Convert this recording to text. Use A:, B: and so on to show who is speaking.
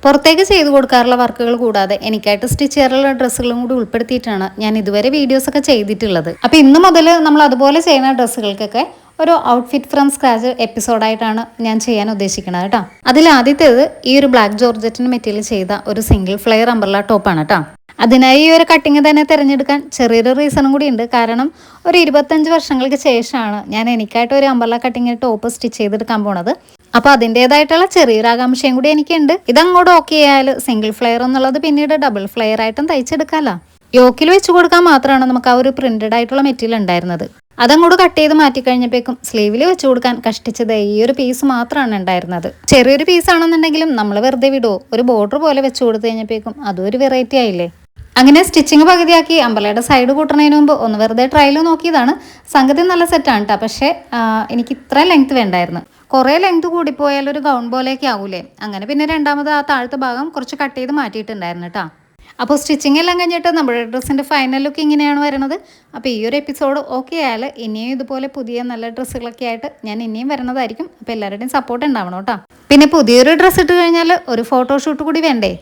A: പുറത്തേക്ക് ചെയ്തു കൊടുക്കാറുള്ള വർക്കുകൾ കൂടാതെ എനിക്കായിട്ട് സ്റ്റിച്ച് ചെയ്യാറുള്ള ഡ്രസ്സുകളും കൂടി ഉൾപ്പെടുത്തിയിട്ടാണ് ഞാൻ ഇതുവരെ വീഡിയോസൊക്കെ ചെയ്തിട്ടുള്ളത്. അപ്പോൾ ഇന്ന് മുതൽ നമ്മൾ അതുപോലെ ചെയ്യുന്ന ഡ്രസ്സുകൾക്കൊക്കെ ഒരു ഔട്ട്ഫിറ്റ് ഫ്രം സ്ക്രാച്ച് എപ്പിസോഡായിട്ടാണ് ഞാൻ ചെയ്യാൻ ഉദ്ദേശിക്കുന്നത് കേട്ടോ. അതിൽ ആദ്യത്തേത് ഈ ഒരു ബ്ലാക്ക് ജോർജറ്റിന് മെറ്റീരിയൽ ചെയ്ത ഒരു സിംഗിൾ ഫ്ലെയർ അംബ്രല ടോപ്പാണ് കേട്ടോ. അതിനായി ഈ ഒരു കട്ടിങ് തന്നെ തിരഞ്ഞെടുക്കാൻ ചെറിയൊരു റീസണും കൂടി ഉണ്ട്. കാരണം ഒരു 25 വർഷങ്ങൾക്ക് ശേഷമാണ് ഞാൻ എനിക്കായിട്ട് ഒരു അംബ്രല കട്ടിങ് ടോപ്പ് സ്റ്റിച്ച് ചെയ്തെടുക്കാൻ പോണത്. അപ്പോൾ അതിൻ്റെതായിട്ടുള്ള ചെറിയൊരു ആകാംക്ഷയും കൂടി എനിക്കുണ്ട്. ഇതങ്ങോട്ട് ഓക്കെ ആയാൽ സിംഗിൾ ഫ്ലെയർ എന്നുള്ളത് പിന്നീട് ഡബിൾ ഫ്ലെയർ ആയിട്ടും തയ്ച്ചെടുക്കാമല്ലോ. യോക്കിൽ വെച്ച് കൊടുക്കാൻ മാത്രമാണ് നമുക്ക് ആ ഒരു പ്രിന്റഡ് ആയിട്ടുള്ള മെറ്റീരിയൽ ഉണ്ടായിരുന്നത്. അതങ്ങോട്ട് കട്ട് ചെയ്ത് മാറ്റിക്കഴിഞ്ഞപ്പോഴേക്കും സ്ലീവിൽ വെച്ച് കൊടുക്കാൻ കഷ്ടിച്ചത് ഈ ഒരു പീസ് മാത്രമാണ് ഉണ്ടായിരുന്നത്. ചെറിയൊരു പീസാണെന്നുണ്ടെങ്കിലും നമ്മൾ വെറുതെ വിടുമോ, ഒരു ബോർഡർ പോലെ വെച്ച് കൊടുത്തു കഴിഞ്ഞപ്പോഴേക്കും അതും ഒരു വെറൈറ്റി ആയില്ലേ. അങ്ങനെ സ്റ്റിച്ചിങ് പകുതിയാക്കി അമ്പലയുടെ സൈഡ് കൂട്ടുന്നതിന് മുമ്പ് ഒന്ന് വെറുതെ ട്രയൽ നോക്കിയതാണ്. സംഗതി നല്ല സെറ്റാണ് കേട്ടോ. പക്ഷേ എനിക്ക് ഇത്ര ലെങ്ത് വേണ്ടായിരുന്നു. കുറേ ലെങ്ത് കൂടിപ്പോയാൽ ഒരു ഗൗൺ പോലെയൊക്കെ ആവൂലേ. അങ്ങനെ പിന്നെ രണ്ടാമത് ആ താഴത്തെ ഭാഗം കുറച്ച് കട്ട് ചെയ്ത് മാറ്റിയിട്ടുണ്ടായിരുന്നു കേട്ടോ. അപ്പോൾ സ്റ്റിച്ചിങ് എല്ലാം കഴിഞ്ഞിട്ട് നമ്മുടെ ഡ്രസ്സിൻ്റെ ഫൈനൽ ലുക്ക് ഇങ്ങനെയാണ് വരുന്നത്. അപ്പോൾ ഈ ഒരു എപ്പിസോഡ് ഓക്കെ ആയാൽ ഇനിയും ഇതുപോലെ പുതിയ നല്ല ഡ്രസ്സുകളൊക്കെ ആയിട്ട് ഞാൻ ഇനിയും വരുന്നതായിരിക്കും. അപ്പോൾ എല്ലാവരുടെയും സപ്പോർട്ട് ഉണ്ടാവണം കേട്ടോ. പിന്നെ പുതിയൊരു ഡ്രസ്സ് ഇട്ട് കഴിഞ്ഞാൽ ഒരു ഫോട്ടോഷൂട്ട് കൂടി വേണ്ടേ.